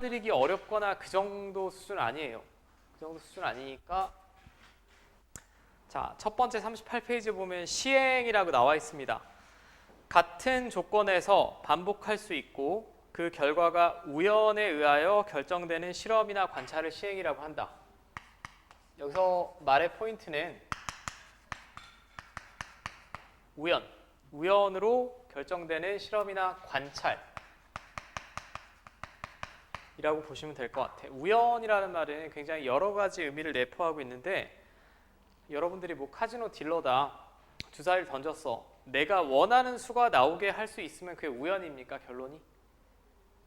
드리기 어렵거나 그 정도 수준 아니에요. 그 정도 수준 아니니까. 자, 첫 번째 38페이지 보면 시행이라고 나와 있습니다. 같은 조건에서 반복할 수 있고 그 결과가 우연에 의하여 결정되는 실험이나 관찰을 시행이라고 한다. 여기서 말의 포인트는 우연으로 결정되는 실험이나 관찰 이라고 보시면 될 것 같아요. 우연이라는 말은 굉장히 여러 가지 의미를 내포하고 있는데, 여러분들이 뭐 카지노 딜러다, 주사위를 던졌어, 내가 원하는 수가 나오게 할 수 있으면 그게 우연입니까? 결론이?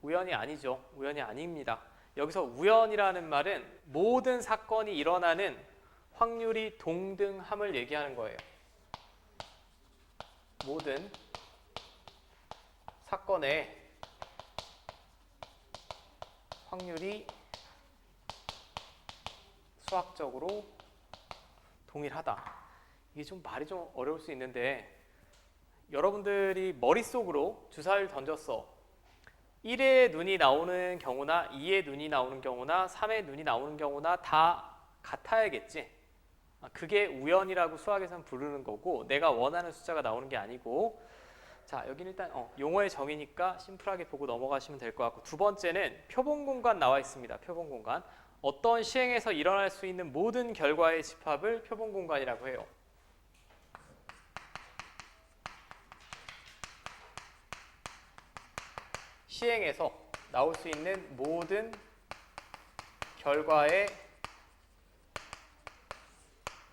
우연이 아니죠. 우연이 아닙니다. 여기서 우연이라는 말은 모든 사건이 일어나는 확률이 동등함을 얘기하는 거예요. 모든 사건의 확률이 수학적으로 동일하다. 이게 좀 말이 좀 어려울 수 있는데, 여러분들이 머릿속으로 주사위를 던졌어. 1의 눈이 나오는 경우나 2의 눈이 나오는 경우나 3의 눈이 나오는 경우나 다 같아야겠지. 그게 우연이라고 수학에서는 부르는 거고, 내가 원하는 숫자가 나오는 게 아니고. 자, 여기는 일단 용어의 정의니까 심플하게 보고 넘어가시면 될 것 같고, 두 번째는 표본공간 나와 있습니다. 표본공간. 어떤 시행에서 일어날 수 있는 모든 결과의 집합을 표본공간이라고 해요. 시행에서 나올 수 있는 모든 결과의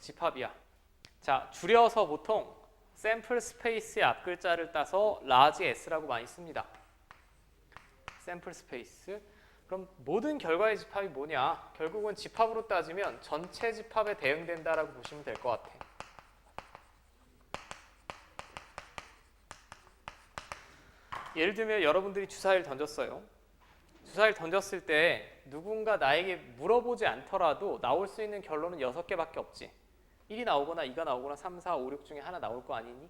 집합이야. 자, 줄여서 보통 샘플 스페이스의 앞글자를 따서 라지 S라고 많이 씁니다. 샘플 스페이스. 그럼 모든 결과의 집합이 뭐냐? 결국은 집합으로 따지면 전체 집합에 대응된다라고 보시면 될 것 같아요. 예를 들면 여러분들이 주사위를 던졌어요. 주사위를 던졌을 때 누군가 나에게 물어보지 않더라도 나올 수 있는 결론은 6개밖에 없지. 1이 나오거나 2가 나오거나 3, 4, 5, 6 중에 하나 나올 거 아니니?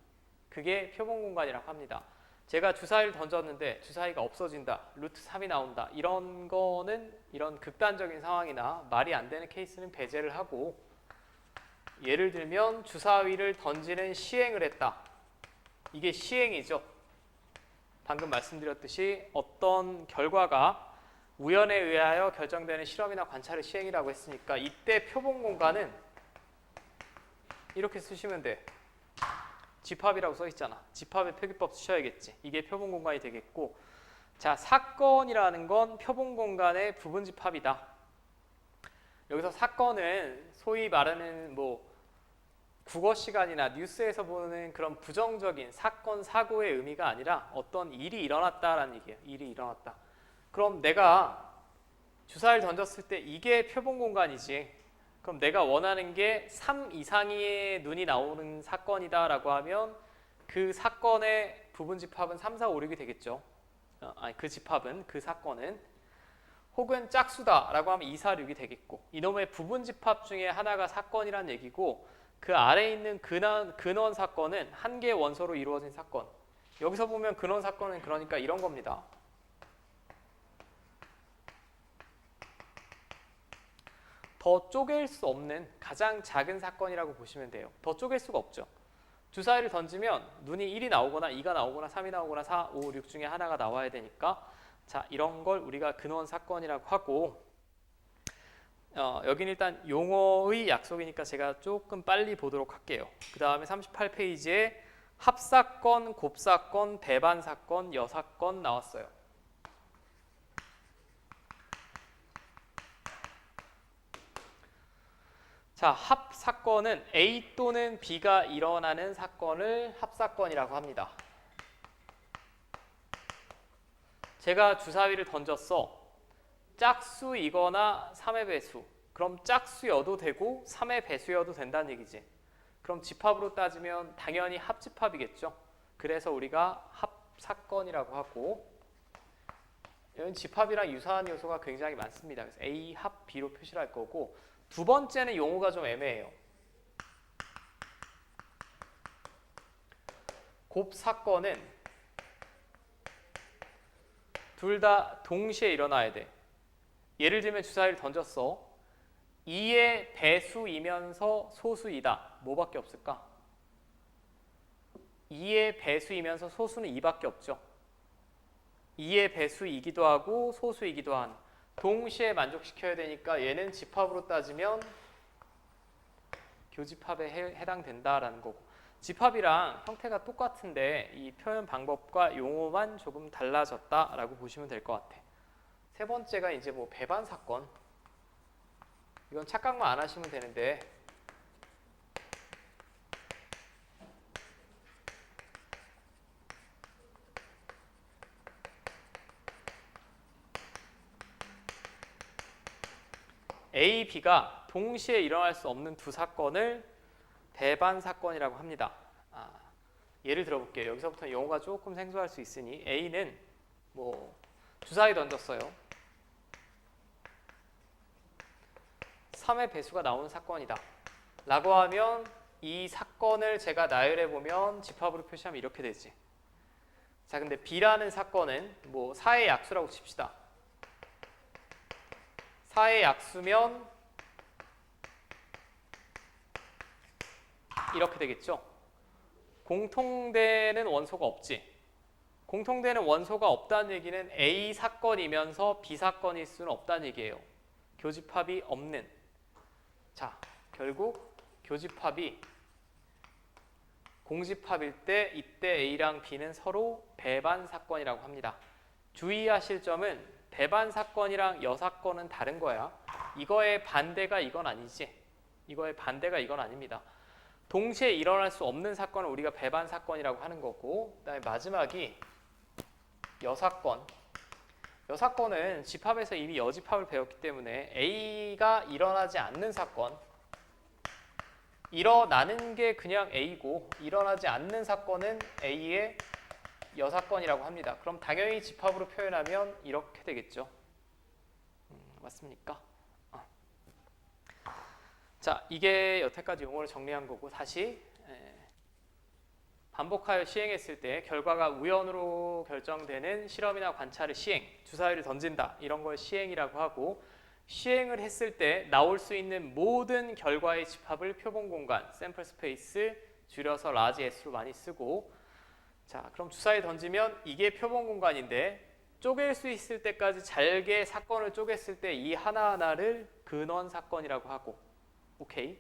그게 표본공간이라고 합니다. 제가 주사위를 던졌는데 주사위가 없어진다, 루트 3이 나온다, 이런 거는, 이런 극단적인 상황이나 말이 안 되는 케이스는 배제를 하고, 예를 들면 주사위를 던지는 시행을 했다. 이게 시행이죠. 방금 말씀드렸듯이 어떤 결과가 우연에 의하여 결정되는 실험이나 관찰을 시행이라고 했으니까, 이때 표본공간은 이렇게 쓰시면 돼. 집합이라고 써 있잖아. 집합의 표기법 쓰셔야겠지. 이게 표본공간이 되겠고, 자, 사건이라는 건 표본공간의 부분집합이다. 여기서 사건은 소위 말하는 뭐 국어 시간이나 뉴스에서 보는 그런 부정적인 사건, 사고의 의미가 아니라 어떤 일이 일어났다라는 얘기예요. 일이 일어났다. 그럼 내가 주사위를 던졌을 때 이게 표본공간이지. 그럼 내가 원하는 게 3 이상의 눈이 나오는 사건이다 라고 하면 그 사건의 부분집합은 3, 4, 5, 6이 되겠죠. 그 집합은, 그 사건은. 혹은 짝수다 라고 하면 2, 4, 6이 되겠고, 이놈의 부분집합 중에 하나가 사건이란 얘기고, 그 아래에 있는 근원 사건은 한 개의 원소로 이루어진 사건. 여기서 보면 근원 사건은 그러니까 이런 겁니다. 더 쪼갤 수 없는 가장 작은 사건이라고 보시면 돼요. 더 쪼갤 수가 없죠. 주사위를 던지면 눈이 1이 나오거나 2가 나오거나 3이 나오거나 4, 5, 6 중에 하나가 나와야 되니까, 자, 이런 걸 우리가 근원 사건이라고 하고, 여기는 일단 용어의 약속이니까 제가 조금 빨리 보도록 할게요. 그 다음에 38페이지에 합사건, 곱사건, 배반사건, 여사건 나왔어요. 자, 합사건은 A 또는 B가 일어나는 사건을 합사건이라고 합니다. 제가 주사위를 던졌어. 짝수이거나 3의 배수. 그럼 짝수여도 되고 3의 배수여도 된다는 얘기지. 그럼 집합으로 따지면 당연히 합집합이겠죠. 그래서 우리가 합사건이라고 하고, 여기 집합이랑 유사한 요소가 굉장히 많습니다. 그래서 A 합 B로 표시를 할 거고, 두 번째는 용어가 좀 애매해요. 곱사건은 둘 다 동시에 일어나야 돼. 예를 들면 주사위를 던졌어. 2의 배수이면서 소수이다. 뭐밖에 없을까? 2의 배수이면서 소수는 2밖에 없죠. 2의 배수이기도 하고 소수이기도 한. 동시에 만족시켜야 되니까 얘는 집합으로 따지면 교집합에 해당된다라는 거고. 집합이랑 형태가 똑같은데 이 표현 방법과 용어만 조금 달라졌다라고 보시면 될 것 같아. 세 번째가 이제 뭐 배반 사건. 이건 착각만 안 하시면 되는데 A, B가 동시에 일어날 수 없는 두 사건을 배반 사건이라고 합니다. 예를 들어볼게요. 여기서부터 용어가 조금 생소할 수 있으니 A는 뭐 주사위 던졌어요. 3의 배수가 나오는 사건이다 라고 하면 이 사건을 제가 나열해 보면 집합으로 표시하면 이렇게 되지. 자, 근데 B라는 사건은 뭐 4의 약수라고 칩시다. 4의 약수면 이렇게 되겠죠. 공통되는 원소가 없지. 공통되는 원소가 없다는 얘기는 A 사건이면서 B 사건일 수는 없다는 얘기예요. 교집합이 없는. 자, 결국 교집합이 공집합일 때 이때 A랑 B는 서로 배반 사건이라고 합니다. 주의하실 점은 배반 사건이랑 여사건은 다른 거야. 이거의 반대가 이건 아니지. 이거의 반대가 이건 아닙니다. 동시에 일어날 수 없는 사건을 우리가 배반 사건이라고 하는 거고, 그다음에 마지막이 여사건. 여사건은 집합에서 이미 여집합을 배웠기 때문에 A가 일어나지 않는 사건, 일어나는 게 그냥 A고 일어나지 않는 사건은 A의 여사건이라고 합니다. 그럼 당연히 집합으로 표현하면 이렇게 되겠죠. 맞습니까? 자, 이게 여태까지 용어를 정리한 거고, 다시 반복하여 시행했을 때 결과가 우연으로 결정되는 실험이나 관찰을 시행, 주사위를 던진다 이런 걸 시행이라고 하고, 시행을 했을 때 나올 수 있는 모든 결과의 집합을 표본공간, 샘플 스페이스, 줄여서 라지 S로 많이 쓰고, 자, 그럼 주사위 던지면 이게 표본공간인데 쪼갤 수 있을 때까지 잘게 사건을 쪼갰을 때 이 하나하나를 근원 사건이라고 하고, 오케이.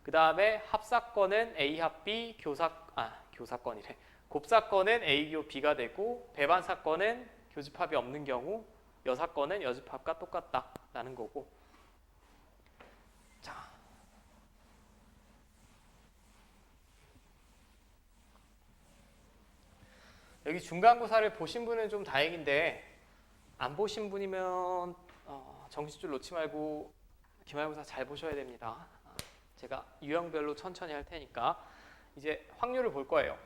그 다음에 합사건은 A 합 B, 교사건이래. 곱사건은 A 교 B가 되고, 배반 사건은 교집합이 없는 경우, 여사건은 여집합과 똑같다라는 거고. 자, 여기 중간고사를 보신 분은 좀 다행인데 안 보신 분이면 정신줄 놓지 말고 기말고사 잘 보셔야 됩니다. 제가 유형별로 천천히 할 테니까 이제 확률을 볼 거예요.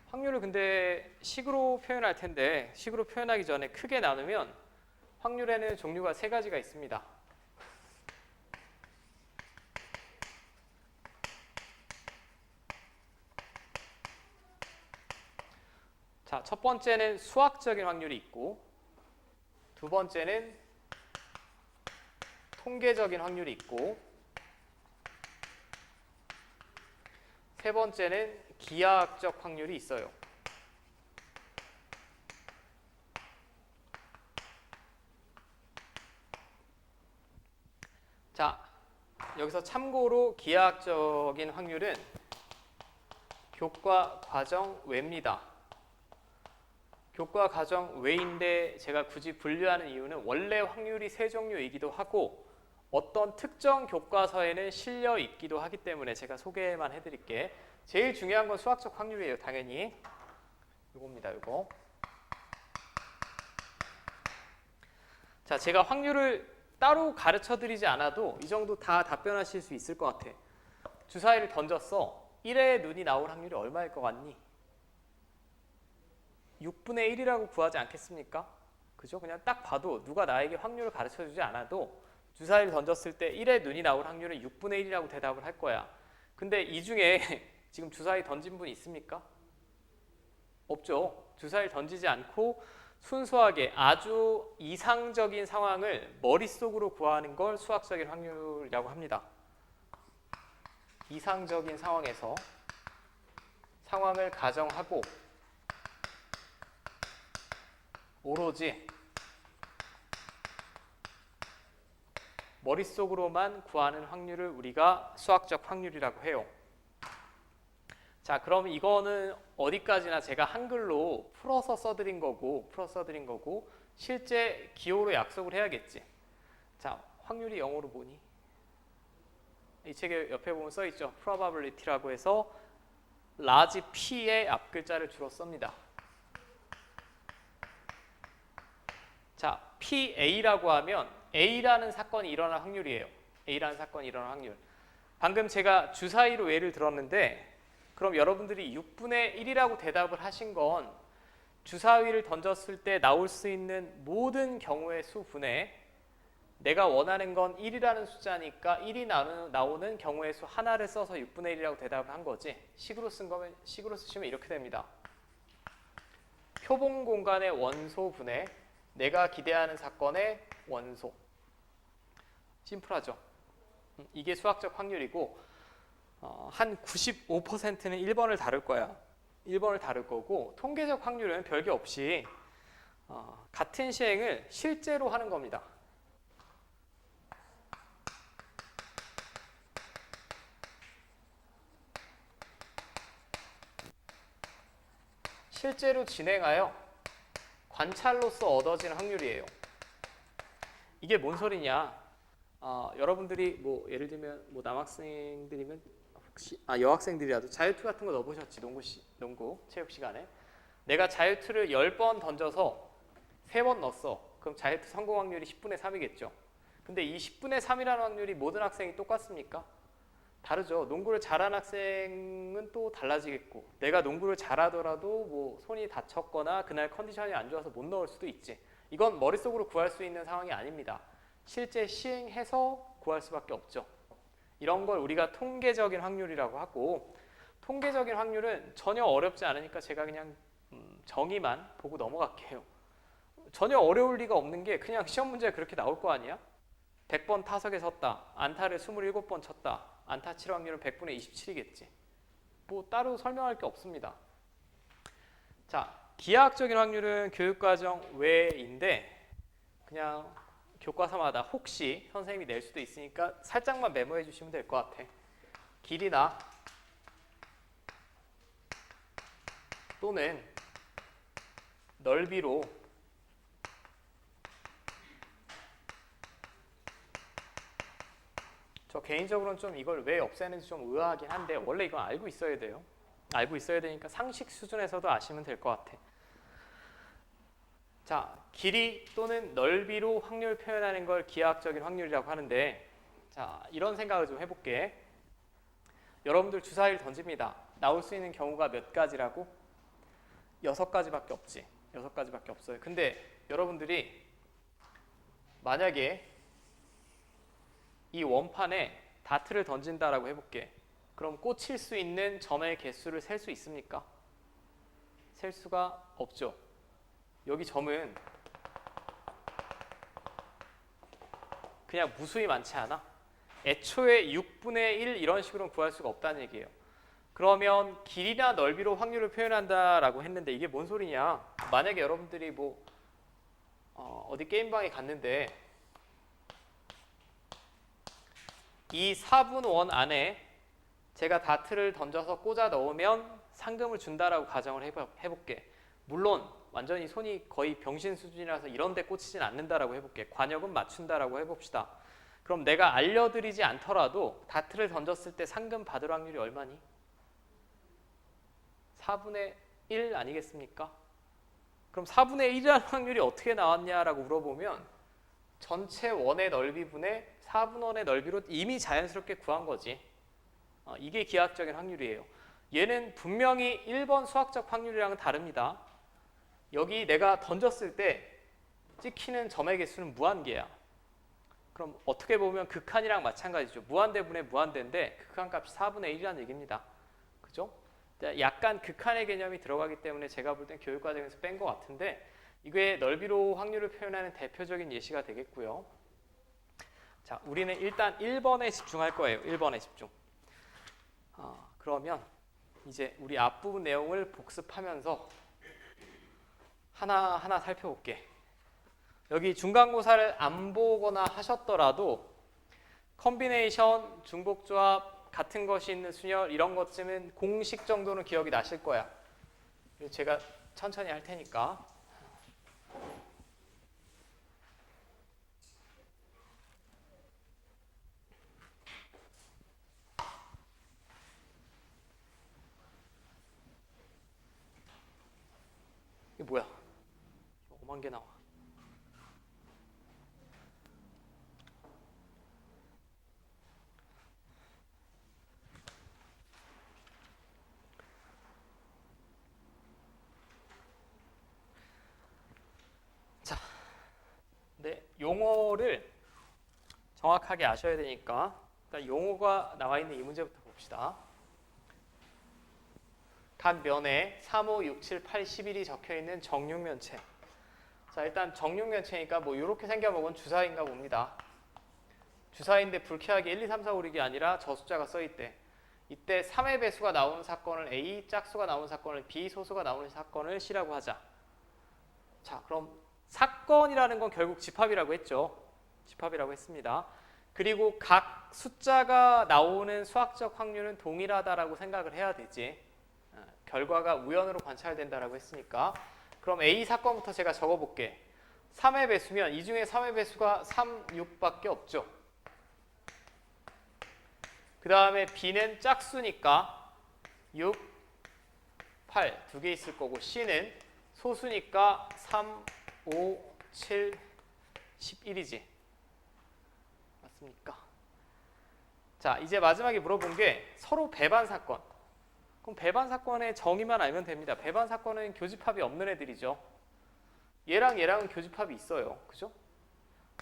확률을 근데 식으로 표현할 텐데 식으로 표현하기 전에 크게 나누면 확률에는 종류가 세 가지가 있습니다. 자, 첫 번째는 수학적인 확률이 있고, 두 번째는 통계적인 확률이 있고, 세 번째는 기하학적 확률이 있어요. 자, 여기서 참고로 기하학적인 확률은 교과 과정 외입니다. 교과 과정 외인데 제가 굳이 분류하는 이유는 원래 확률이 세 종류이기도 하고 어떤 특정 교과서에는 실려 있기도 하기 때문에 제가 소개만 해드릴게. 제일 중요한 건 수학적 확률이에요. 당연히 이겁니다. 이거. 자, 제가 확률을 따로 가르쳐드리지 않아도 이 정도 다 답변하실 수 있을 것 같아. 주사위를 던졌어. 1의 눈이 나올 확률이 얼마일 것 같니? 6분의 1이라고 구하지 않겠습니까? 그죠? 그냥 딱 봐도 누가 나에게 확률을 가르쳐주지 않아도 주사위를 던졌을 때 1의 눈이 나올 확률은 6분의 1이라고 대답을 할 거야. 근데 이 중에 지금 주사위 던진 분 있습니까? 없죠. 주사위를 던지지 않고 순수하게 아주 이상적인 상황을 머릿속으로 구하는 걸 수학적인 확률이라고 합니다. 이상적인 상황에서 상황을 가정하고 오로지 머릿속으로만 구하는 확률을 우리가 수학적 확률이라고 해요. 자, 그럼 이거는 어디까지나 제가 한글로 풀어서 써드린 거고 실제 기호로 약속을 해야겠지. 자, 확률이 영어로 뭐니? 이 책에 옆에 보면 써있죠. probability라고 해서 large P의 앞글자를 주로 씁니다. 자, PA라고 하면 A라는 사건이 일어날 확률이에요. A라는 사건이 일어날 확률. 방금 제가 주사위로 예를 들었는데 그럼 여러분들이 6분의 1이라고 대답을 하신 건 주사위를 던졌을 때 나올 수 있는 모든 경우의 수분에 내가 원하는 건 1이라는 숫자니까 1이 나오는 경우의 수 하나를 써서 6분의 1이라고 대답을 한 거지. 식으로 쓰시면 이렇게 됩니다. 표본 공간의 원소분의 내가 기대하는 사건의 원소. 심플하죠. 이게 수학적 확률이고 한 95%는 1번을 다룰 거야. 1번을 다룰 거고 통계적 확률은 별게 없이 같은 시행을 실제로 하는 겁니다. 실제로 진행하여 관찰로서 얻어진 확률이에요. 이게 뭔 소리냐? 여러분들이 뭐 예를 들면 뭐 남학생들이면 혹시 여학생들이라도 자유투 같은 거 넣어보셨지? 농구 체육 시간에 내가 자유투를 10번 던져서 3번 넣었어. 그럼 자유투 성공 확률이 10분의 3이겠죠. 근데 이 10분의 3이라는 확률이 모든 학생이 똑같습니까? 다르죠. 농구를 잘하는 학생은 또 달라지겠고 내가 농구를 잘하더라도 뭐 손이 다쳤거나 그날 컨디션이 안 좋아서 못 넣을 수도 있지. 이건 머릿속으로 구할 수 있는 상황이 아닙니다. 실제 시행해서 구할 수밖에 없죠. 이런 걸 우리가 통계적인 확률이라고 하고 통계적인 확률은 전혀 어렵지 않으니까 제가 그냥 정의만 보고 넘어갈게요. 전혀 어려울 리가 없는 게 그냥 시험 문제가 그렇게 나올 거 아니야? 100번 타석에 섰다. 안타를 27번 쳤다. 안타 칠 확률은 100분의 27이겠지. 뭐 따로 설명할 게 없습니다. 자, 기하학적인 확률은 교육과정 외인데 그냥 교과서마다 혹시 선생님이 낼 수도 있으니까 살짝만 메모해 주시면 될 것 같아. 길이나 또는 넓이로 저 개인적으로는 좀 이걸 왜 없애는지 좀 의아하긴 한데 원래 이건 알고 있어야 돼요. 알고 있어야 되니까 상식 수준에서도 아시면 될 것 같아. 자, 길이 또는 넓이로 확률 표현하는 걸 기하학적인 확률이라고 하는데 자, 이런 생각을 좀 해볼게. 여러분들 주사위를 던집니다. 나올 수 있는 경우가 몇 가지라고? 6가지밖에 없지. 6가지밖에 없어요. 근데 여러분들이 만약에 이 원판에 다트를 던진다라고 해볼게. 그럼 꽂힐 수 있는 점의 개수를 셀 수 있습니까? 셀 수가 없죠. 여기 점은 그냥 무수히 많지 않아? 애초에 6분의 1 이런 식으로는 구할 수가 없다는 얘기예요. 그러면 길이나 넓이로 확률을 표현한다라고 했는데 이게 뭔 소리냐? 만약에 여러분들이 뭐 어디 게임방에 갔는데 이 4분 원 안에 제가 다트를 던져서 꽂아 넣으면 상금을 준다라고 가정을 해볼게. 물론 완전히 손이 거의 병신 수준이라서 이런 데 꽂히진 않는다라고 해볼게. 관역은 맞춘다라고 해봅시다. 그럼 내가 알려드리지 않더라도 다트를 던졌을 때 상금 받을 확률이 얼마니? 4분의 1 아니겠습니까? 그럼 4분의 1이라는 확률이 어떻게 나왔냐라고 물어보면 전체 원의 넓이분의 4분 원의 넓이로 이미 자연스럽게 구한 거지. 이게 기하학적인 확률이에요. 얘는 분명히 1번 수학적 확률이랑은 다릅니다. 여기 내가 던졌을 때 찍히는 점의 개수는 무한계야. 그럼 어떻게 보면 극한이랑 마찬가지죠. 무한대분의 무한대인데 극한값이 4분의 1이라는 얘기입니다. 그죠? 약간 극한의 개념이 들어가기 때문에 제가 볼 땐 교육과정에서 뺀 것 같은데 이게 넓이로 확률을 표현하는 대표적인 예시가 되겠고요. 자, 우리는 일단 1번에 집중할 거예요. 1번에 집중. 그러면 이제 우리 앞부분 내용을 복습하면서 하나하나 살펴볼게. 여기 중간고사를 안 보거나 하셨더라도 컨비네이션, 중복조합, 같은 것이 있는 순열 이런 것쯤은 공식 정도는 기억이 나실 거야. 제가 천천히 할 테니까. 이게 뭐야? 5만 개 나와. 자, 네, 용어를 정확하게 아셔야 되니까 일단 용어가 나와 있는 이 문제부터 봅시다. 각 면에 3, 5, 6, 7, 8, 11이 적혀있는 정육면체. 자, 일단 정육면체니까 뭐 이렇게 생겨먹은 주사위인가 봅니다. 주사위인데 불쾌하게 1, 2, 3, 4, 5, 6이 아니라 저 숫자가 써있대. 이때 3의 배수가 나오는 사건을 A, 짝수가 나오는 사건을 B, 소수가 나오는 사건을 C라고 하자. 자, 그럼 사건이라는 건 결국 집합이라고 했죠. 집합이라고 했습니다. 그리고 각 숫자가 나오는 수학적 확률은 동일하다라고 생각을 해야 되지. 결과가 우연으로 관찰된다라고 했으니까. 그럼 A 사건부터 제가 적어볼게. 3의 배수면 이 중에 3의 배수가 3, 6밖에 없죠. 그 다음에 B는 짝수니까 6, 8 두 개 있을 거고 C는 소수니까 3, 5, 7, 11이지. 맞습니까? 자, 이제 마지막에 물어본 게 서로 배반 사건. 그럼 배반 사건의 정의만 알면 됩니다. 배반 사건은 교집합이 없는 애들이죠. 얘랑 얘랑은 교집합이 있어요. 그죠?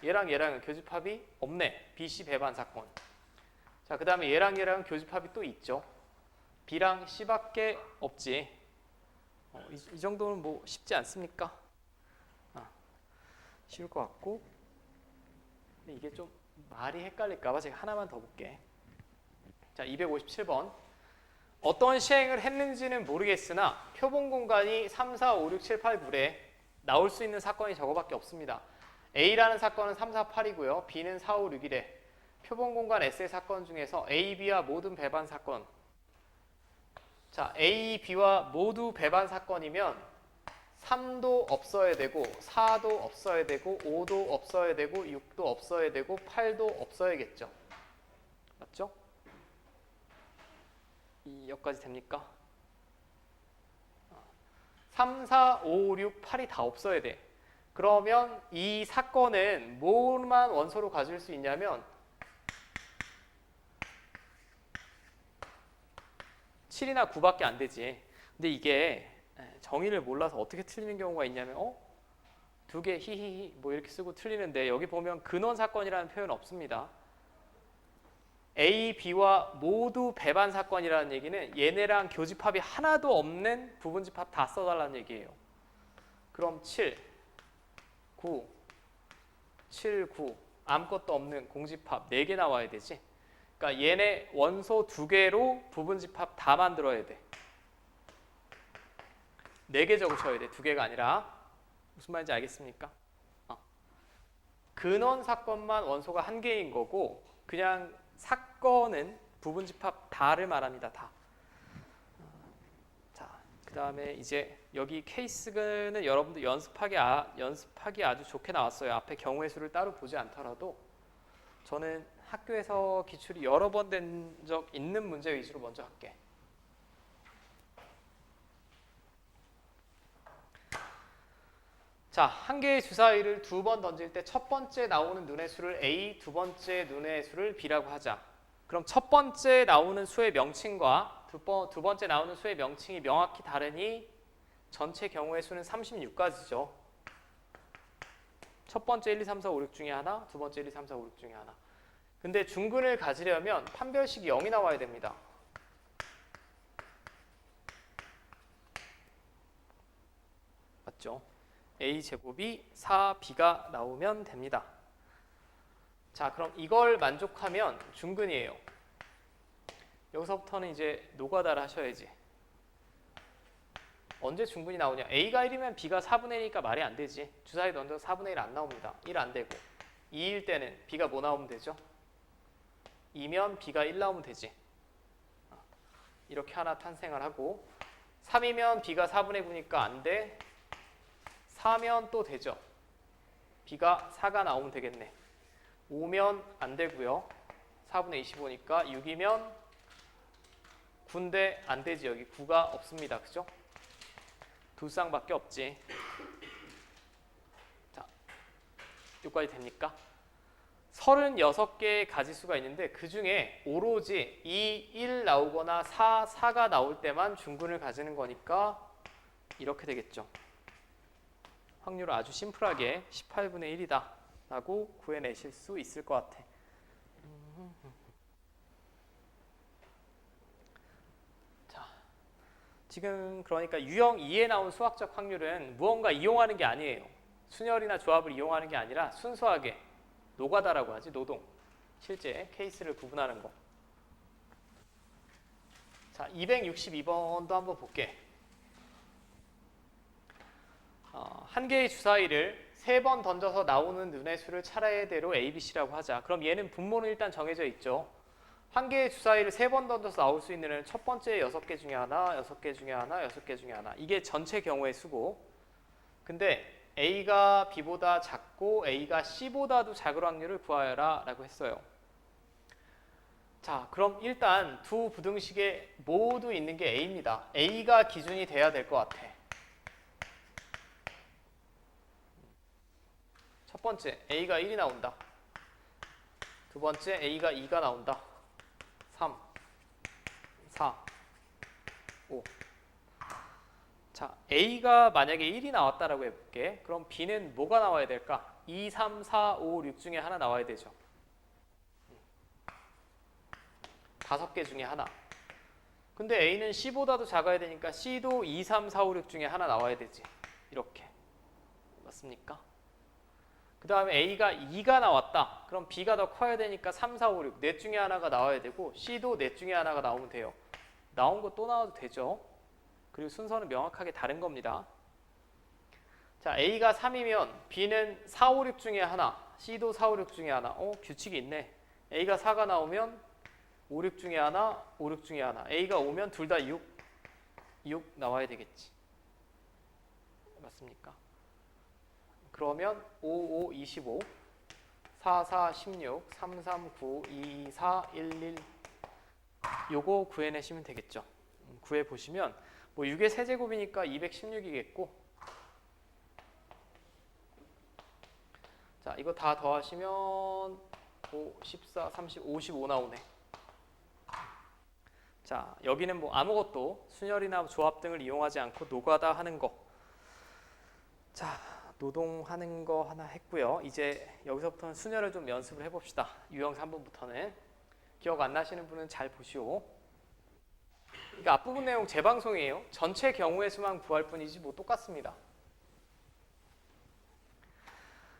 얘랑 얘랑은 교집합이 없네. BC 배반 사건. 자, 그 다음에 얘랑 얘랑은 교집합이 또 있죠. B랑 C밖에 없지. 이 정도는 뭐 쉽지 않습니까? 쉬울 것 같고. 근데 이게 좀 말이 헷갈릴까봐 제가 하나만 더 볼게. 자, 257번. 어떤 시행을 했는지는 모르겠으나 표본 공간이 3, 4, 5, 6, 7, 8, 9에 나올 수 있는 사건이 저거밖에 없습니다. A라는 사건은 3, 4, 8이고요. B는 4, 5, 6이래. 표본 공간 S의 사건 중에서 A, B와 모든 배반 사건. 자, A, B와 모두 배반 사건이면 3도 없어야 되고 4도 없어야 되고 5도 없어야 되고 6도 없어야 되고 8도 없어야겠죠. 맞죠? 여기까지 됩니까? 3, 4, 5, 6, 8이 다 없어야 돼. 그러면 이 사건은 뭐만 원소로 가질 수 있냐면 7이나 9밖에 안 되지. 근데 이게 정의를 몰라서 어떻게 틀리는 경우가 있냐면 두 개 히히히 뭐 이렇게 쓰고 틀리는데 여기 보면 근원 사건이라는 표현 없습니다. A, B와 모두 배반 사건이라는 얘기는 얘네랑 교집합이 하나도 없는 부분집합 다 써달라는 얘기예요. 그럼 7, 9, 7, 9 아무것도 없는 공집합 4개 나와야 되지. 그러니까 얘네 원소 2개로 부분집합 다 만들어야 돼. 4개 적으셔야 돼. 2개가 아니라. 무슨 말인지 알겠습니까? 근원 사건만 원소가 1개인 거고 그냥 사건은 부분집합 다를 말합니다. 다. 자, 그 다음에 이제 여기 케이스는 여러분들 연습하기 아주 좋게 나왔어요. 앞에 경우의 수를 따로 보지 않더라도 저는 학교에서 기출이 여러 번 된 적 있는 문제 위주로 먼저 할게. 자, 한 개의 주사위를 2번 던질 때 첫 번째 나오는 눈의 수를 A, 두 번째 눈의 수를 B라고 하자. 그럼 첫 번째 나오는 수의 명칭과 두 번째 나오는 수의 명칭이 명확히 다르니 전체 경우의 수는 36가지죠. 첫 번째 1, 2, 3, 4, 5, 6 중에 하나, 두 번째 1, 2, 3, 4, 5, 6 중에 하나. 근데 중근을 가지려면 판별식이 0이 나와야 됩니다. 맞죠? a제곱이 4b가 나오면 됩니다. 자, 그럼 이걸 만족하면 중근이에요. 여기서부터는 이제 노가다를 하셔야지. 언제 중근이 나오냐? a가 1이면 b가 4분의 1이니까 말이 안 되지. 주사위 던져서 4분의 1 안 나옵니다. 1 안 되고 2일 때는 b가 뭐 나오면 되죠? 2면 b가 1 나오면 되지. 이렇게 하나 탄생을 하고 3이면 b가 4분의 9니까 안 돼. 4면 또 되죠. b가 4가 나오면 되겠네. 5면 안 되고요. 4분의 25니까 6이면 9인데 안 되지. 여기 9가 없습니다. 그죠? 두 쌍밖에 없지. 자, 여기까지 됩니까? 36개의 가지수가 있는데 그 중에 오로지 2, 1 나오거나 4, 4가 나올 때만 중근을 가지는 거니까 이렇게 되겠죠. 확률을 아주 심플하게 18분의 1이다 라고 구해내실 수 있을 것 같아. 자, 지금 그러니까 유형 2에 나온 수학적 확률은 무언가 이용하는 게 아니에요. 순열이나 조합을 이용하는 게 아니라 순수하게 노가다라고 하지, 노동. 실제 케이스를 구분하는 거. 자, 262번도 한번 볼게. 한 개의 주사위를 3번 던져서 나오는 눈의 수를 차례대로 A, B, C라고 하자. 그럼 얘는 분모는 일단 정해져 있죠. 한 개의 주사위를 3번 던져서 나올 수 있는 애는 첫 번째 6개 중에 하나, 6개 중에 하나, 6개 중에 하나. 이게 전체 경우의 수고. 근데 A가 B보다 작고 A가 C보다도 작을 확률을 구하여라 라고 했어요. 자, 그럼 일단 두 부등식에 모두 있는 게 A입니다. A가 기준이 돼야 될 것 같아. 첫 번째 A가 1이 나온다. 두 번째 A가 2가 나온다. 3, 4, 5. 자, A가 만약에 1이 나왔다라고 해볼게. 그럼 B는 뭐가 나와야 될까? 2, 3, 4, 5, 6 중에 하나 나와야 되죠. 5개 중에 하나. 근데 A는 C보다도 작아야 되니까 C도 2, 3, 4, 5, 6 중에 하나 나와야 되지. 이렇게. 맞습니까? 그 다음에 A가 2가 나왔다. 그럼 B가 더 커야 되니까 3, 4, 5, 6. 넷 중에 하나가 나와야 되고 C도 넷 중에 하나가 나오면 돼요. 나온 거 또 나와도 되죠. 그리고 순서는 명확하게 다른 겁니다. 자, A가 3이면 B는 4, 5, 6 중에 하나, C도 4, 5, 6 중에 하나. 규칙이 있네. A가 4가 나오면 5, 6 중에 하나, 5, 6 중에 하나. A가 5면 둘 다 6, 6 나와야 되겠지. 맞습니까? 그러면 5, 5, 25, 4, 4, 16, 3, 3, 9, 2, 4, 1, 1 요거 구해내시면 되겠죠. 구해보시면 뭐 6의 세제곱이니까 216이겠고, 자, 이거 다 더하시면 5, 14, 30, 55 나오네. 자, 여기는 뭐 아무것도 순열이나 조합 등을 이용하지 않고 노가다 하는 거. 자, 노동하는 거 하나 했고요. 이제 여기서부터는 순열을 좀 연습을 해봅시다. 유형 3번부터는. 기억 안 나시는 분은 잘 보시오. 그러니까 앞부분 내용 재방송이에요. 전체 경우의 수만 구할 뿐이지 뭐 똑같습니다.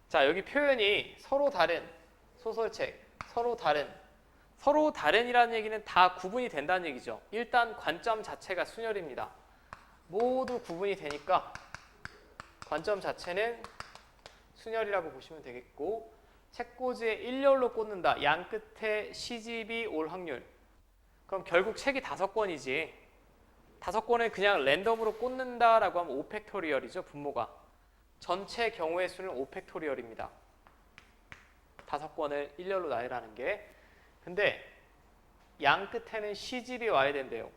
자, 여기 표현이 서로 다른 소설책, 서로 다른이라는 얘기는 다 구분이 된다는 얘기죠. 일단 관점 자체가 순열입니다. 모두 구분이 되니까 관점 자체는 순열이라고 보시면 되겠고, 책꽂이에 일렬로 꽂는다. 양 끝에 시집이 올 확률. 그럼 결국 책이 5권이지. 5권을 그냥 랜덤으로 꽂는다라고 하면 5팩토리얼이죠. 분모가. 전체 경우의 수는 5팩토리얼입니다. 5권을 일렬로 나열하는 게. 근데 양 끝에는 시집이 와야 된대요.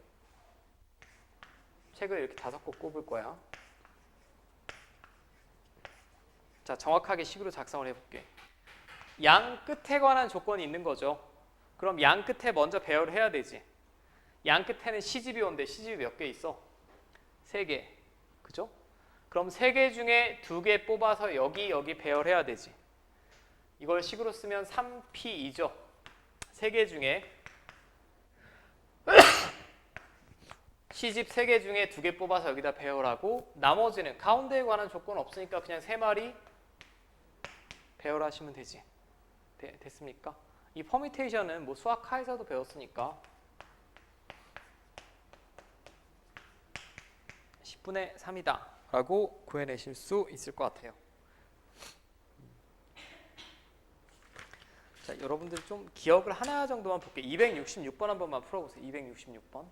책을 이렇게 5권 꼽을 거야. 자, 정확하게 식으로 작성을 해볼게. 양 끝에 관한 조건이 있는 거죠. 그럼 양 끝에 먼저 배열을 해야 되지. 양 끝에는 시집이 온대. 시집이 몇 개 있어? 3개. 그죠? 그럼 3개 중에 2개 뽑아서 여기 배열해야 되지. 이걸 식으로 쓰면 3P2죠. 3개 중에 시집 3개 중에 2개 뽑아서 여기다 배열하고 나머지는 가운데에 관한 조건 없으니까 그냥 3마리 배열하시면 되지. 됐습니까? 이 퍼뮤테이션은 뭐 수학하에서도 배웠으니까 10분의 3이다 라고 구해내실 수 있을 것 같아요. 자, 여러분들 좀 기억을 하나 정도만 볼게요. 266번 한 번만 풀어보세요. 266번.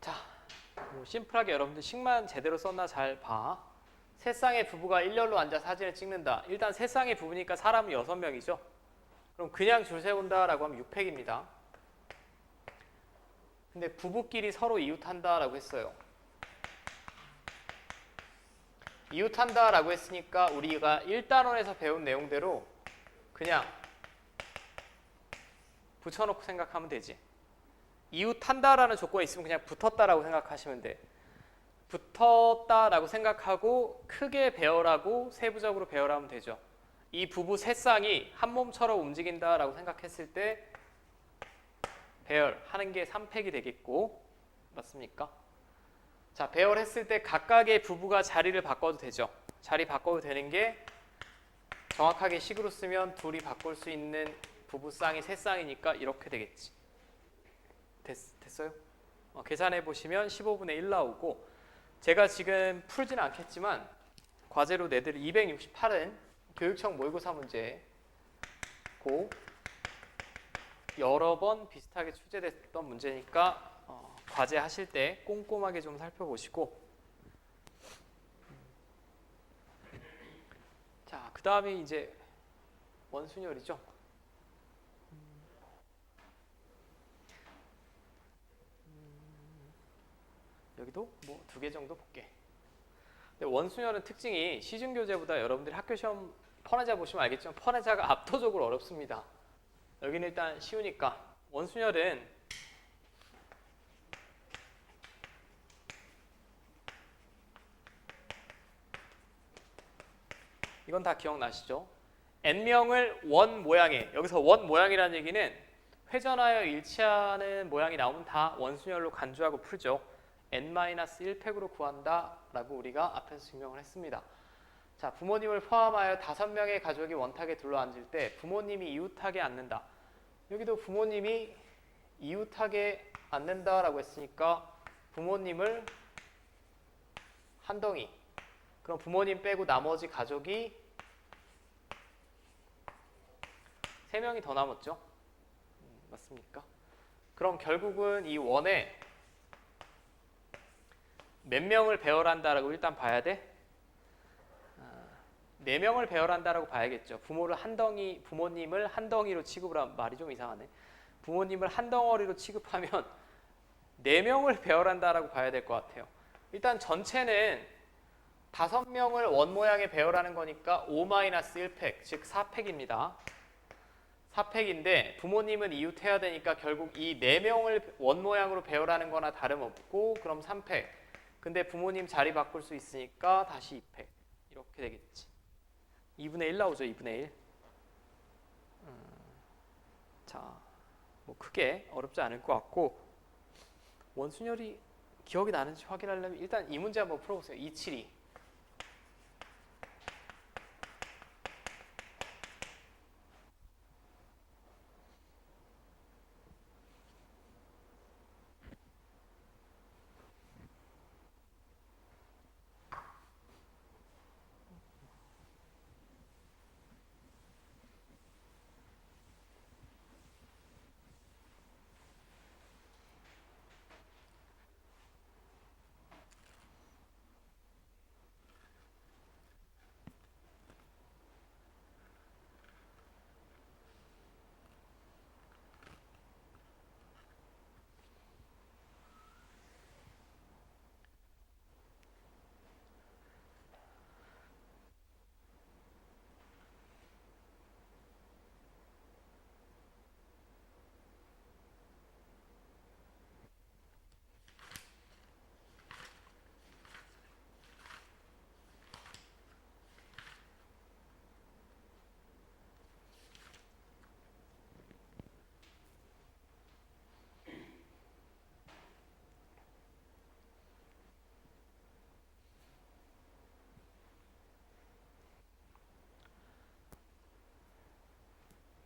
자, 뭐 심플하게 여러분들 식만 제대로 썼나 잘 봐. 세 쌍의 부부가 일렬로 앉아 사진을 찍는다. 일단 세 쌍의 부부니까 사람은 6명이죠. 그럼 그냥 줄 세운다라고 하면 6팩입니다. 근데 부부끼리 서로 이웃한다라고 했어요. 이웃한다라고 했으니까 우리가 1단원에서 배운 내용대로 그냥 붙여놓고 생각하면 되지. 이웃한다라는 조건이 있으면 그냥 붙었다라고 생각하시면 돼. 붙었다라고 생각하고 크게 배열하고 세부적으로 배열하면 되죠. 이 부부 세 쌍이 한 몸처럼 움직인다라고 생각했을 때 배열하는 게 3팩이 되겠고, 맞습니까? 자, 배열했을 때 각각의 부부가 자리를 바꿔도 되죠. 자리 바꿔도 되는 게 정확하게 식으로 쓰면 둘이 바꿀 수 있는 부부 쌍이 세 쌍이니까 이렇게 되겠지. 됐어요? 계산해 보시면 15분의 1 나오고, 제가 지금 풀지는 않겠지만 과제로 내드릴 268은 교육청 모의고사 문제고 여러 번 비슷하게 출제됐던 문제니까 과제 하실 때 꼼꼼하게 좀 살펴보시고, 자, 그 다음에 이제 원순열이죠. 여기도 뭐 2개 정도 볼게. 근데 원순열은 특징이 시중교재보다 여러분들이 학교 시험 펀해자 보시면 알겠지만 펀해자가 압도적으로 어렵습니다. 여기는 일단 쉬우니까. 원순열은 이건 다 기억나시죠? n명을 원 모양에, 여기서 원 모양이라는 얘기는 회전하여 일치하는 모양이 나오면 다 원순열로 간주하고 풀죠. n-1팩으로 구한다 라고 우리가 앞에서 증명을 했습니다. 자, 부모님을 포함하여 5명의 가족이 원탁에 둘러앉을 때 부모님이 이웃하게 앉는다. 여기도 부모님이 이웃하게 앉는다 라고 했으니까 부모님을 한 덩이, 그럼 부모님 빼고 나머지 가족이 3명이 더 남았죠. 맞습니까? 그럼 결국은 이 원에 몇 명을 배열한다라고 일단 봐야 돼? 4명을 배열한다라고 봐야겠죠. 부모님을 한 덩이로 취급을 하면 말이 좀 이상하네. 부모님을 한 덩어리로 취급하면 4명을 배열한다라고 봐야 될 것 같아요. 일단 전체는 5명을 원 모양에 배열하는 거니까 5-1팩, 즉 4팩입니다. 4팩인데 부모님은 이웃해야 되니까 결국 이 4명을 원 모양으로 배열하는 거나 다름없고, 그럼 3팩. 근데 부모님 자리 바꿀 수 있으니까 다시 2팩. 이렇게 되겠지. 2분의 1 나오죠. 2분의 1. 자, 뭐 크게 어렵지 않을 것 같고, 원순열이 기억이 나는지 확인하려면 일단 이 문제 한번 풀어보세요. 272.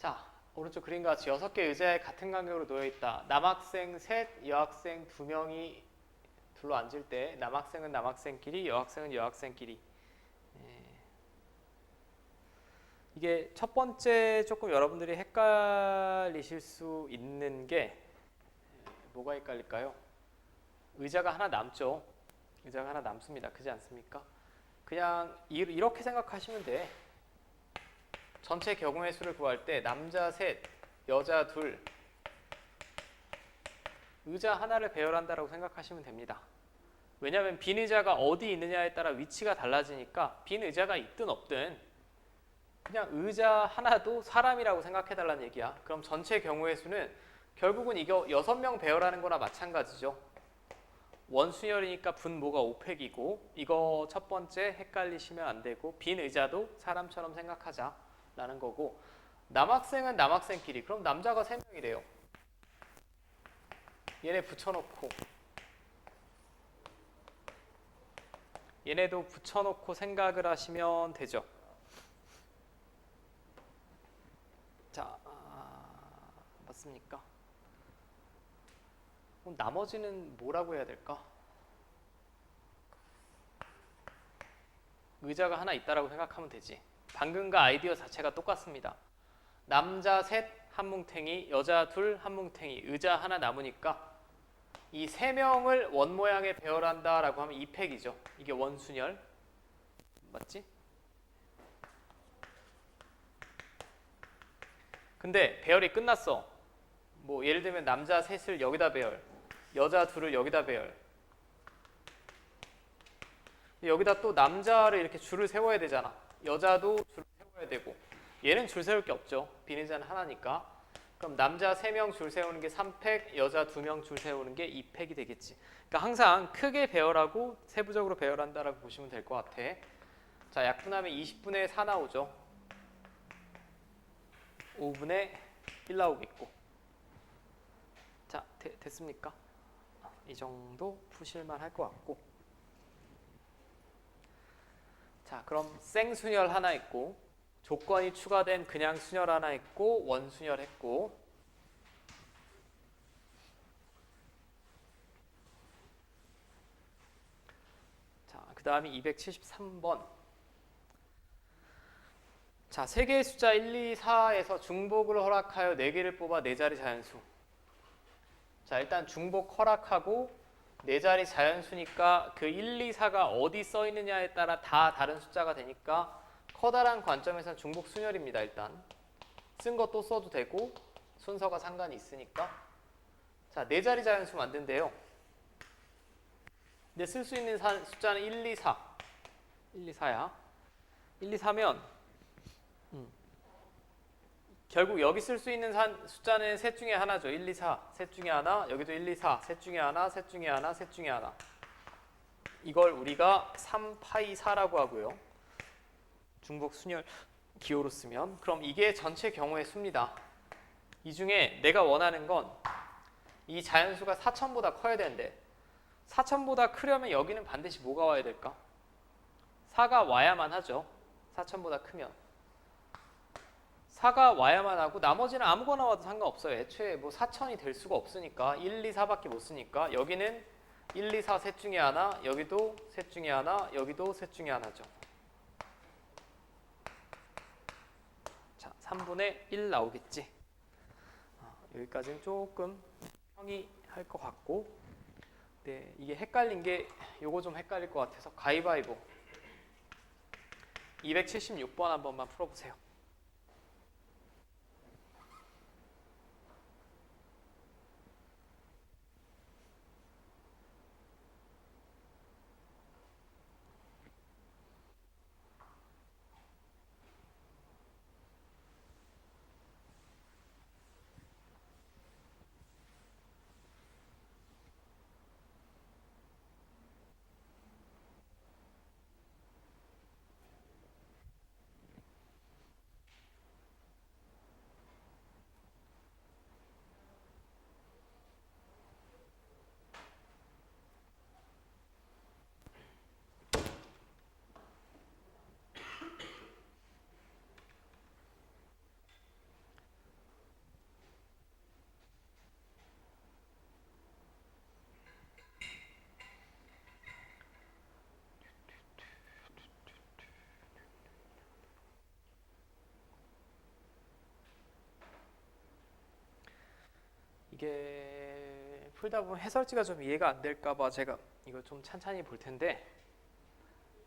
자, 오른쪽 그림과 같이 6개 의자에 같은 간격으로 놓여 있다. 남학생 셋, 여학생 2명이 둘러 앉을 때 남학생은 남학생끼리, 여학생은 여학생끼리. 이게 첫 번째 조금 여러분들이 헷갈리실 수 있는 게 뭐가 헷갈릴까요? 의자가 하나 남죠. 의자가 하나 남습니다. 그렇지 않습니까? 그냥 이렇게 생각하시면 돼. 전체 경우의 수를 구할 때 남자 셋, 여자 둘, 의자 하나를 배열한다라고 생각하시면 됩니다. 왜냐하면 빈 의자가 어디 있느냐에 따라 위치가 달라지니까 빈 의자가 있든 없든 그냥 의자 하나도 사람이라고 생각해달라는 얘기야. 그럼 전체 경우의 수는 결국은 이거 6명 배열하는 거나 마찬가지죠. 원순열이니까 분모가 5팩이고 이거 첫 번째 헷갈리시면 안 되고 빈 의자도 사람처럼 생각하자라는 거고 남학생은 남학생끼리 그럼 남자가 3명이래요. 얘네 붙여놓고 얘네도 붙여놓고 생각을 하시면 되죠. 자, 맞습니까? 그럼 나머지는 뭐라고 해야 될까? 의자가 하나 있다라고 생각하면 되지. 방금과 아이디어 자체가 똑같습니다. 남자 셋 한 뭉탱이, 여자 둘 한 뭉탱이, 의자 하나 남으니까 이 3명을 원 모양에 배열한다라고 하면 2팩이죠. 이게 원순열. 맞지? 근데 배열이 끝났어. 뭐 예를 들면 남자 셋을 여기다 배열, 여자 둘을 여기다 배열. 여기다 또 남자를 이렇게 줄을 세워야 되잖아. 여자도 줄을 세워야 되고. 얘는 줄 세울 게 없죠. 빈 의자는 하나니까. 그럼 남자 3명 줄 세우는 게 3팩, 여자 2명 줄 세우는 게 2팩이 되겠지. 그러니까 항상 크게 배열하고 세부적으로 배열한다라고 보시면 될 것 같아. 자, 약분하면 20분의 4 나오죠. 5분의 1 나오겠고. 자, 됐습니까? 이 정도 푸실만 할 것 같고. 자, 그럼 생순열 하나 있고 조건이 추가된 그냥 순열 하나 있고 원순열 했고 자, 그 다음이 273번. 자, 3개의 숫자 1, 2, 4에서 중복을 허락하여 4개를 뽑아 4자리 자연수. 자, 일단 중복 허락하고 4자리 자연수니까 그 1, 2, 4가 어디 써 있느냐에 따라 다 다른 숫자가 되니까 커다란 관점에서는 중복 순열입니다. 일단 쓴 거 또 써도 되고 순서가 상관이 있으니까. 자, 4자리 자연수 만든대요. 근데 쓸 수 있는 숫자는 1, 2, 4. 1, 2, 4야. 1, 2, 4면 결국 여기 쓸 수 있는 숫자는 셋 중에 하나죠. 1, 2, 4. 셋 중에 하나. 여기도 1, 2, 4. 셋 중에 하나. 셋 중에 하나. 셋 중에 하나. 이걸 우리가 3파이 4라고 하고요. 중복 순열 기호로 쓰면 그럼 이게 전체 경우의 수입니다. 이 중에 내가 원하는 건 이 자연수가 4,000보다 커야 되는데 4,000보다 크려면 여기는 반드시 뭐가 와야 될까? 4가 와야만 하죠. 4,000보다 크면 4가 와야만 하고 나머지는 아무거나 와도 상관없어요. 애초에 뭐 4,000이 될 수가 없으니까 1, 2, 4밖에 못 쓰니까 여기는 1, 2, 4 셋 중에 하나, 여기도 셋 중에 하나, 여기도 셋 중에 하나죠. 자, 3분의 1 나오겠지. 여기까지는 조금 평이할 것 같고 네, 이게 헷갈린 게 요거 좀 헷갈릴 것 같아서 가위바위보 276번 한 번만 풀어보세요. 이게 풀다 보면 해설지가 좀 이해가 안 될까 봐 제가 이거 좀 찬찬히 볼 텐데,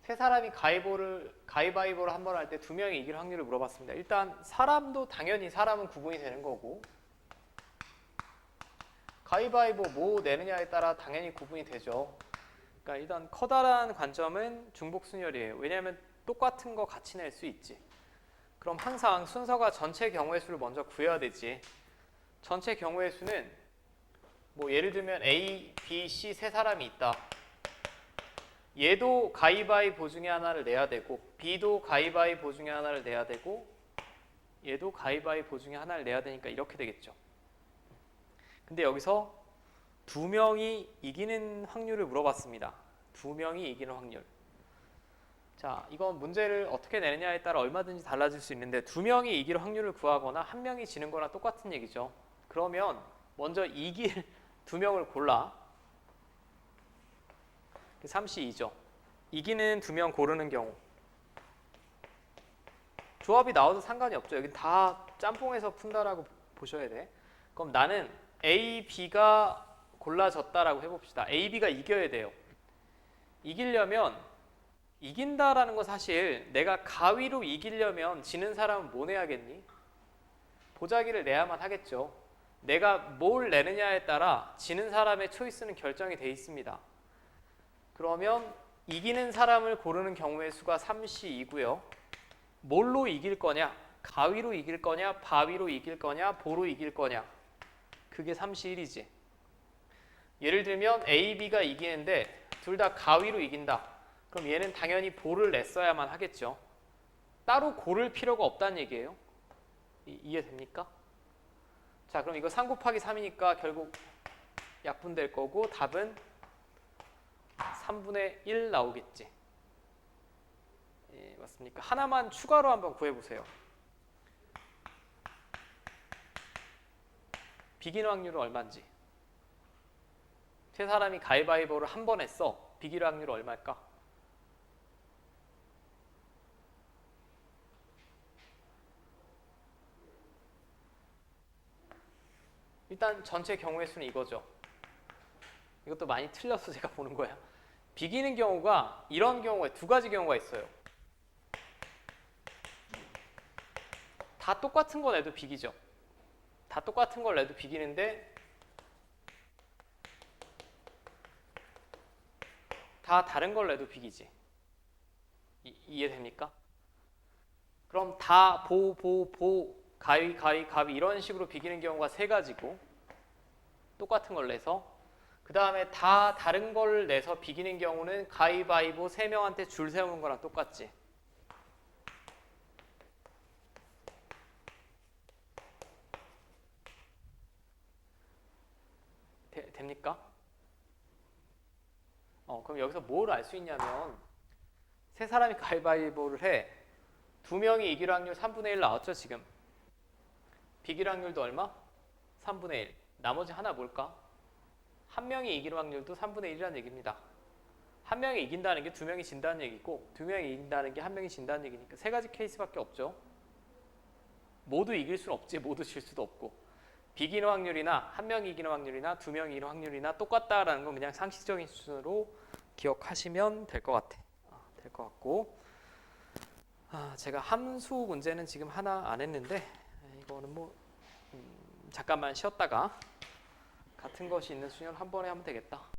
세 사람이 가위바위보를 한 번 할 때 두 명이 이길 확률을 물어봤습니다. 일단 사람도 당연히 사람은 구분이 되는 거고, 가위바위보 뭐 내느냐에 따라 당연히 구분이 되죠. 그러니까 일단 커다란 관점은 중복순열이에요. 왜냐하면 똑같은 거 같이 낼 수 있지. 그럼 항상 순서가 전체 경우의 수를 먼저 구해야 되지. 전체 경우의 수는 뭐 예를 들면 A, B, C 세 사람이 있다. 얘도 가위바위보 중에 하나를 내야 되고, B도 가위바위보 중에 하나를 내야 되고, 얘도 가위바위보 중에 하나를 내야 되니까 이렇게 되겠죠. 근데 여기서 두 명이 이기는 확률을 물어봤습니다. 두 명이 이기는 확률. 자, 이건 문제를 어떻게 내느냐에 따라 얼마든지 달라질 수 있는데, 두 명이 이길 확률을 구하거나 한 명이 지는 거랑 똑같은 얘기죠. 그러면 먼저 이길 두 명을 골라. 3C2죠. 이기는 두 명 고르는 경우. 조합이 나와도 상관이 없죠. 여기 다 짬뽕해서 푼다라고 보셔야 돼. 그럼 나는 A, B가 골라졌다라고 해봅시다. A, B가 이겨야 돼요. 이기려면, 이긴다라는 건 사실 내가 가위로 이기려면 지는 사람은 뭐 내야겠니? 보자기를 내야만 하겠죠. 내가 뭘 내느냐에 따라 지는 사람의 초이스는 결정이 돼 있습니다. 그러면 이기는 사람을 고르는 경우의 수가 3C2고요. 뭘로 이길 거냐? 가위로 이길 거냐? 바위로 이길 거냐? 보로 이길 거냐? 그게 3C1이지. 예를 들면 A, B가 이기는데 둘 다 가위로 이긴다. 그럼 얘는 당연히 보를 냈어야만 하겠죠. 따로 고를 필요가 없다는 얘기예요. 이해됩니까? 자, 그럼 이거 3 곱하기 3이니까 결국 약분될 거고, 답은 3분의 1 나오겠지. 예, 맞습니까? 하나만 추가로 한번 구해보세요. 비기는 확률은 얼마인지. 세 사람이 가위바위보를 한 번 했어. 비기는 확률은 얼마일까? 일단 전체 경우의 수는 이거죠. 이것도 많이 틀려서 제가 보는 거야. 비기는 경우가 이런 경우에 두 가지 경우가 있어요. 다 똑같은 거 내도 비기죠. 다 똑같은 걸 내도 비기는데, 다 다른 걸 내도 비기지. 이해됩니까? 그럼 다 보, 가위 이런 식으로 비기는 경우가 세 가지고, 똑같은 걸 내서, 그 다음에 다 다른 걸 내서 비기는 경우는 가위바위보 세 명한테 줄 세우는 거랑 똑같지. 됩니까? 그럼 여기서 뭘 알 수 있냐면, 세 사람이 가위바위보를 해. 두 명이 이길 확률 3분의 1 나왔죠, 지금. 비길 확률도 얼마? 3분의 1. 나머지 하나 뭘까? 한 명이 이길 확률도 3분의 1이라는 얘기입니다. 한 명이 이긴다는 게 두 명이 진다는 얘기고, 두 명이 이긴다는 게 한 명이 진다는 얘기니까 세 가지 케이스밖에 없죠. 모두 이길 수는 없지, 모두 질 수도 없고. 비기는 확률이나 한 명이 이기는 확률이나 두 명이 이기는 확률이나 똑같다라는 건 그냥 상식적인 수준으로 기억하시면 될 것 같아. 될 것 같고, 제가 함수 문제는 지금 하나 안 했는데, 이거는 뭐 잠깐만 쉬었다가 같은 것이 있는 수열 한 번에 하면 되겠다.